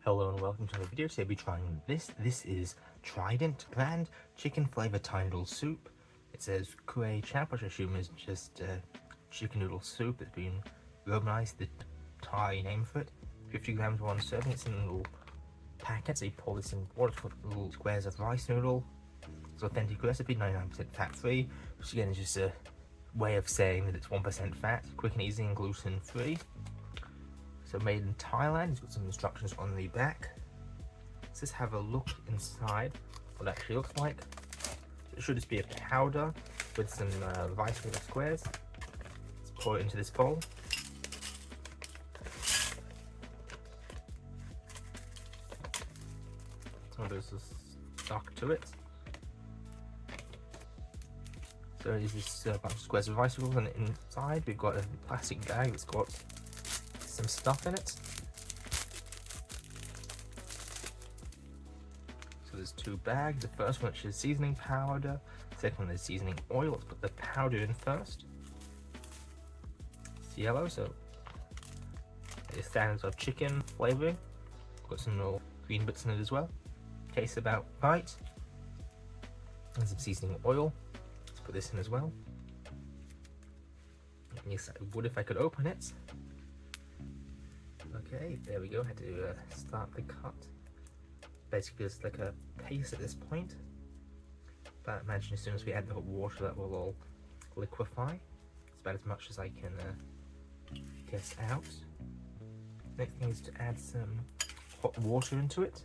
Hello and welcome to another video. Today I'll be trying this. This is Trident brand chicken flavored Thai noodle soup. It says Kueh Chap, which I assume is just chicken noodle soup that's been romanized, the Thai name for it. 50 grams, one serving. It's in a little packet, so you pour this in water to put little squares of rice noodle. It's authentic recipe, 99% fat free, which again is just a way of saying that it's 1% fat, quick and easy and gluten free. So made in Thailand. It's got some instructions on the back. Let's just have a look inside what it actually looks like. It should just be a powder with some rice noodle squares. Let's pour it into this bowl. So there's a stock to it. So there's this bunch of squares of rice noodles, and inside we've got a plastic bag that's got some stuff in it. So there's two bags. The first one which is seasoning powder, the second one is seasoning oil. Let's put the powder in first. It's yellow, so it stands of chicken flavoring. Got some little green bits in it as well. Tastes about right. And some seasoning oil. Let's put this in as well. Yes, I would if I could open it. Okay, there we go. I had to start the cut. Basically, it's like a paste at this point. But imagine as soon as we add the hot water, that will all liquefy. It's about as much as I can guess out. Next thing is to add some hot water into it.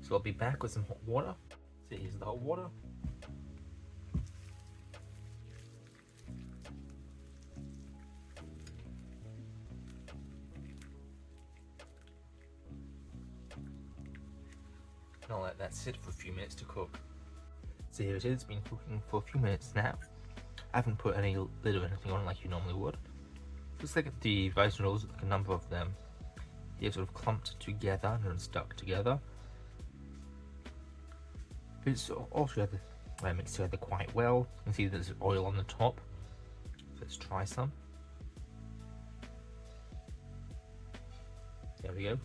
So I'll be back with some hot water. So here's the hot water. And I'll let that sit for a few minutes to cook. So here it is, it's been cooking for a few minutes now. I haven't put any lid or anything on like you normally would. Just look at the rice noodles, like a number of them. They're sort of clumped together and stuck together. But it's all together, mixed together quite well. You can see there's oil on the top. So let's try some. There we go.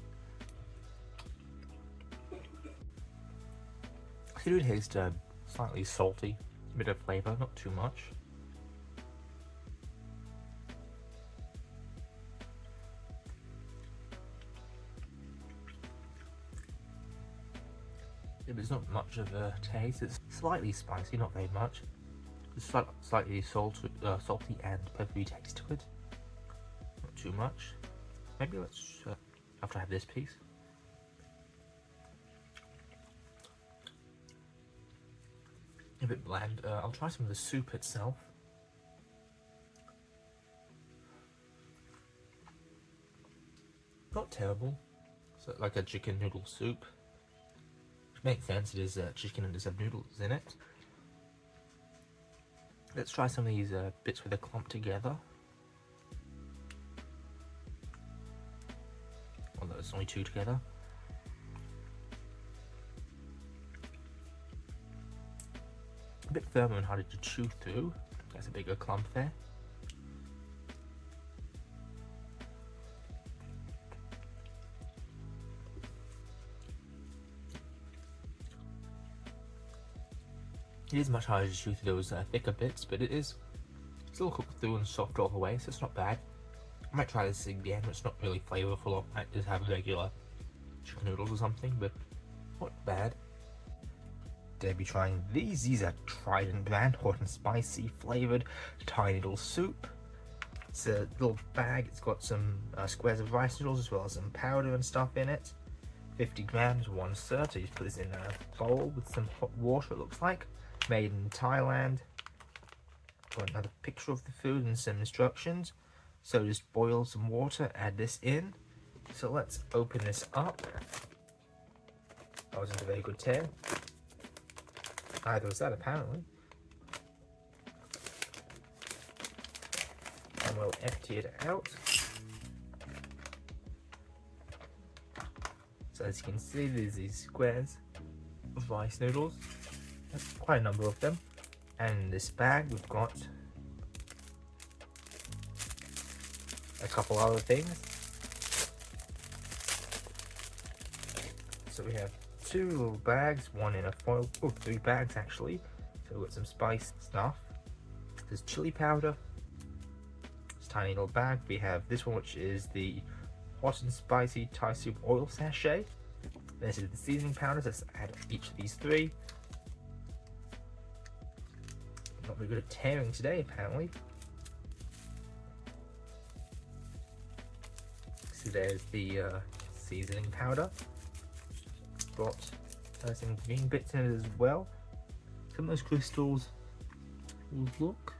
It do taste slightly salty, a bit of flavour, not too much. It's not much of a taste. It's slightly spicy, not very much. It's slightly salty and peppery taste to it. Not too much. Maybe let's after I have this piece. A bit bland. I'll try some of the soup itself. Not terrible. So like a chicken noodle soup. Which makes sense, it is chicken and does have noodles in it. Let's try some of these bits where they're clumped together. Although it's only two together. A bit firmer and harder to chew through. There's a bigger clump there. It is much harder to chew through those thicker bits, but it is still cooked through and soft all the way, so it's not bad. I might try this again. It's not really flavourful. I might just have regular chicken noodles or something, but not bad. Today I'll be trying these. These are Trident brand, hot and spicy flavoured Thai noodle soup. It's a little bag. It's got some squares of rice noodles as well as some powder and stuff in it. 50 grams, one serve. So you just put this in a bowl with some hot water, it looks like. Made in Thailand. Got another picture of the food and some instructions. So just boil some water, add this in. So let's open this up. That wasn't a very good tear. Either was that, apparently. And we'll empty it out. So as you can see, there's these squares of rice noodles. That's quite a number of them. And in this bag, we've got a couple other things. So we have 2 little bags, one in a foil, 3 bags actually. So we've got some spice stuff. There's chili powder. This tiny little bag. We have this one, which is the hot and spicy Thai soup oil sachet. This is the seasoning powders. Let's add each of these 3. Not very good at tearing today, apparently. So there's the seasoning powder. Got some green bits in it as well. Some of those crystals will look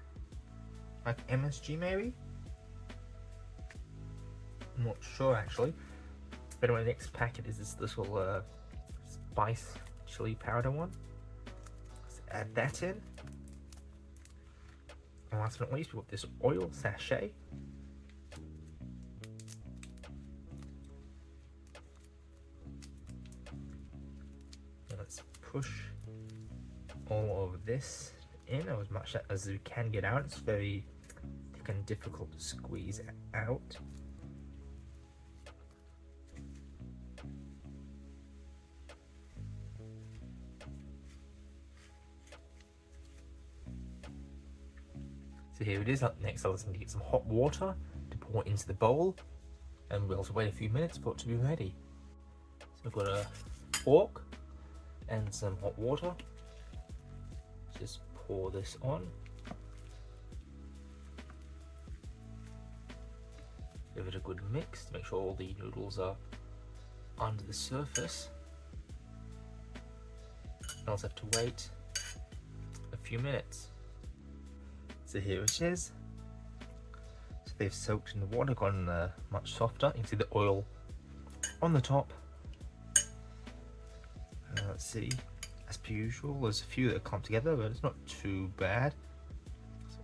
like MSG maybe? I'm not sure actually. But anyway, the next packet is this little spice chili powder one. Let's add that in. And last but not least, we've got this oil sachet. And let's push all of this in, or as much as we can get out. It's very thick and difficult to squeeze out. So here it is. Up next, I was going to get some hot water to pour into the bowl, and we'll also wait a few minutes for it to be ready. So we've got a fork and some hot water. Just pour this on. Give it a good mix to make sure all the noodles are under the surface. And also have to wait a few minutes. So here it is. So they've soaked in the water, gotten much softer. You can see the oil on the top. Let's see. As per usual, there's a few that come together, but it's not too bad. So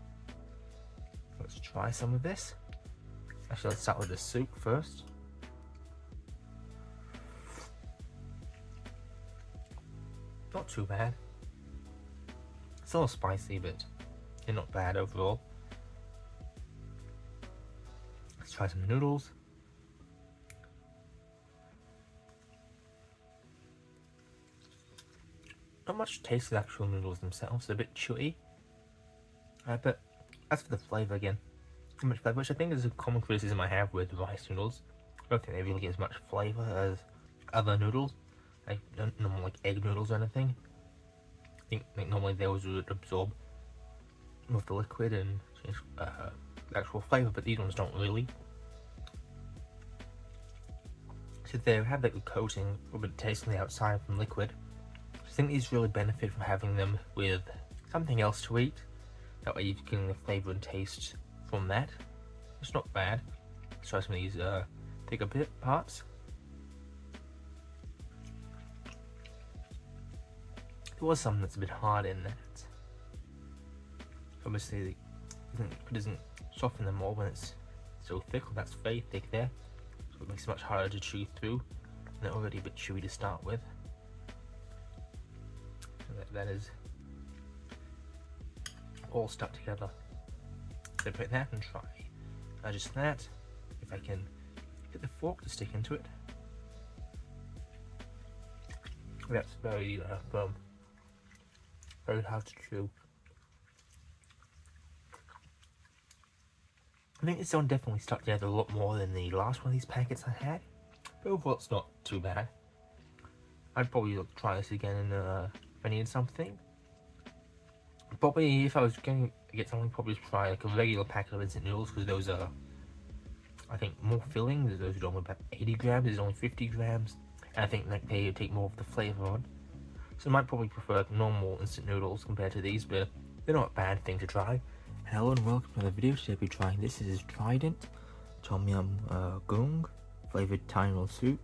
let's try some of this. Actually, let's start with the soup first. Not too bad. It's a little spicy, but they're not bad overall. Let's try some noodles. Not much taste of the actual noodles themselves, they're a bit chewy. But as for the flavour again, too much flavour, which I think is a common criticism I have with rice noodles. I don't think they really get as much flavour as other noodles, like normal like egg noodles or anything. I think normally those would absorb with the liquid and change the actual flavour, but these ones don't really. So they have that good coating, a little bit of taste on the outside from liquid. I think these really benefit from having them with something else to eat. That way you're getting the flavour and taste from that. It's not bad. Let's try some of these thicker parts. There was something that's a bit hard in that. Obviously, it doesn't soften them more when it's so thick. Well, that's very thick there, so it makes it much harder to chew through. And they're already a bit chewy to start with. That is all stuck together. So put that and try just that. If I can get the fork to stick into it. That's very firm. Very hard to chew. I think this one definitely stuck together a lot more than the last one of these packets I had. But overall it's not too bad. I'd probably try this again if I needed something. Probably if I was going to get something, probably try like a regular packet of instant noodles, because those are, I think, more filling. Those are only about 80 grams, there's only 50 grams. And I think like they take more of the flavour on. So I might probably prefer like normal instant noodles compared to these, but they're not a bad thing to try. Hello and welcome to another video. Today I'll be trying this. This is Trident Tom Yum Gung flavoured Thai noodle soup.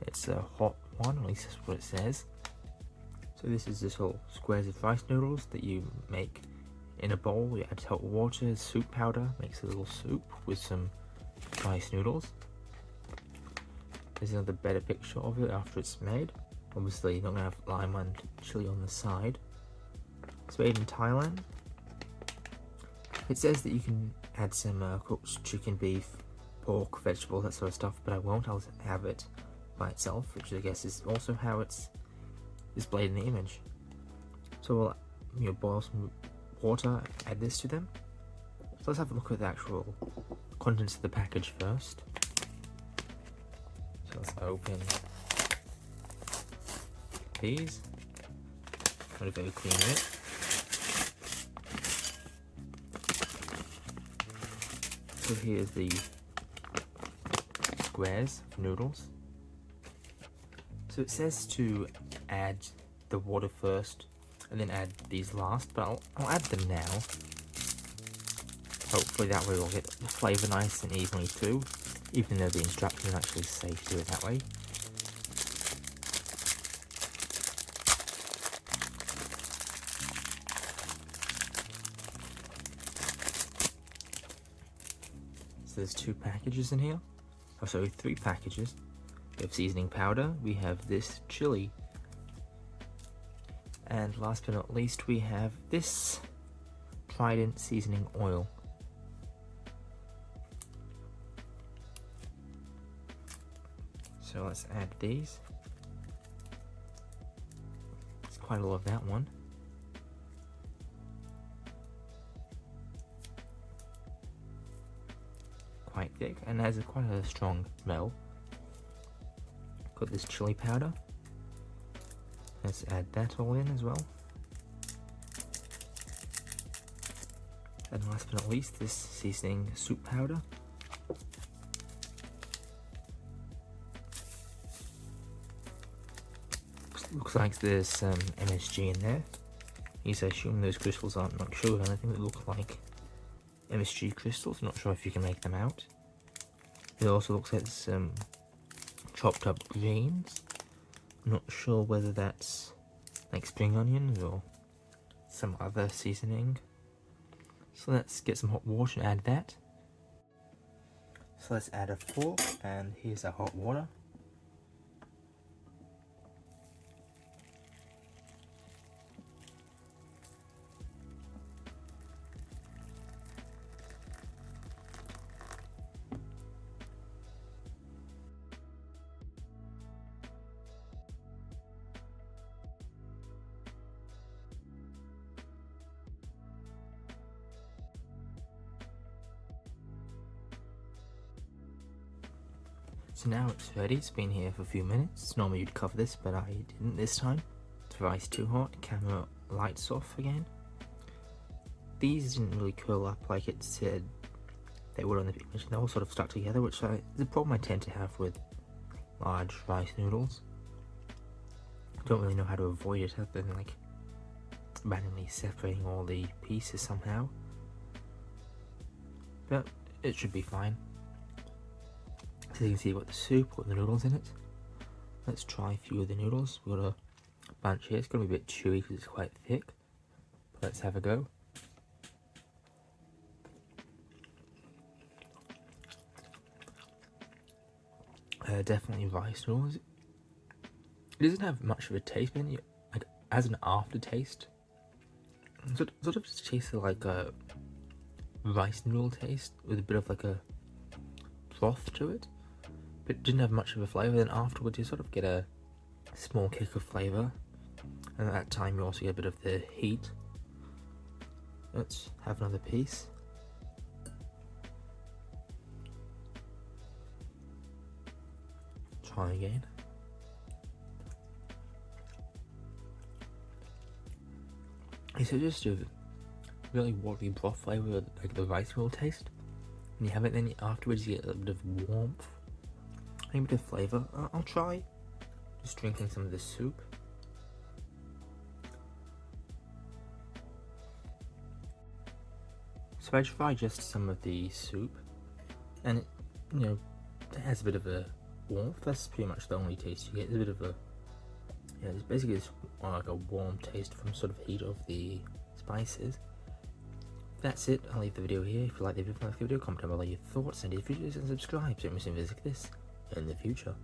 It's a hot one, at least that's what it says. So this is just little squares of rice noodles that you make in a bowl. You add hot water, soup powder, makes a little soup with some rice noodles. There's another better picture of it after it's made. Obviously you're not going to have lime and chili on the side. It's made in Thailand. It says that you can add some cooked chicken, beef, pork, vegetables, that sort of stuff, but I won't. I'll have it by itself, which I guess is also how it's displayed in the image. So we'll boil some water, add this to them. So let's have a look at the actual contents of the package first. So let's open these. Got a very clean lid. So here's the squares of noodles. So it says to add the water first and then add these last, but I'll add them now. Hopefully that way we'll get the flavour nice and evenly too, even though the instructions actually say to do it that way. So there's 2 packages in here. Oh, sorry, 3 packages. We have seasoning powder, we have this chili, and last but not least we have this Trident seasoning oil. So let's add these. It's quite a lot of that one. Quite thick and has quite a strong smell. Got this chili powder. Let's add that all in as well. And last but not least, this seasoning soup powder. Looks like there's some MSG in there. Yes, I assume those crystals aren't not sure of anything that look like MSG crystals. Not sure if you can make them out. It also looks like some chopped up greens. Not sure whether that's like spring onions or some other seasoning. So let's get some hot water and add that. So let's add a fork, and here's our hot water. So now it's ready. It's been here for a few minutes. Normally you'd cover this, but I didn't this time. It's rice too hot. Camera lights off again. These didn't really curl up like it said they would on the image. They're all sort of stuck together, which is a problem I tend to have with large rice noodles. I don't really know how to avoid it other than like randomly separating all the pieces somehow. But it should be fine. So you can see we've got the soup, got the noodles in it. Let's try a few of the noodles. We've got a bunch here. It's going to be a bit chewy because it's quite thick. But let's have a go. Definitely rice noodles. It doesn't have much of a taste, but like as an aftertaste, sort of just tastes like a rice noodle taste with a bit of like a broth to it. But it didn't have much of a flavour. Then afterwards you sort of get a small kick of flavour, and at that time you also get a bit of the heat. Let's have another piece. Try again. It's just a really watery broth flavour, like the rice noodle taste. When you have it, then afterwards you get a bit of warmth. A bit of flavour. I'll try just drinking some of this soup. So I tried just some of the soup, and it, it has a bit of a warmth. That's pretty much the only taste you get. It's a bit of a, it's basically just like a warm taste from sort of heat of the spices. That's it. I'll leave the video here. If you like the video, comment down below your thoughts, and if you and subscribe so you don't miss any videos like this in the future.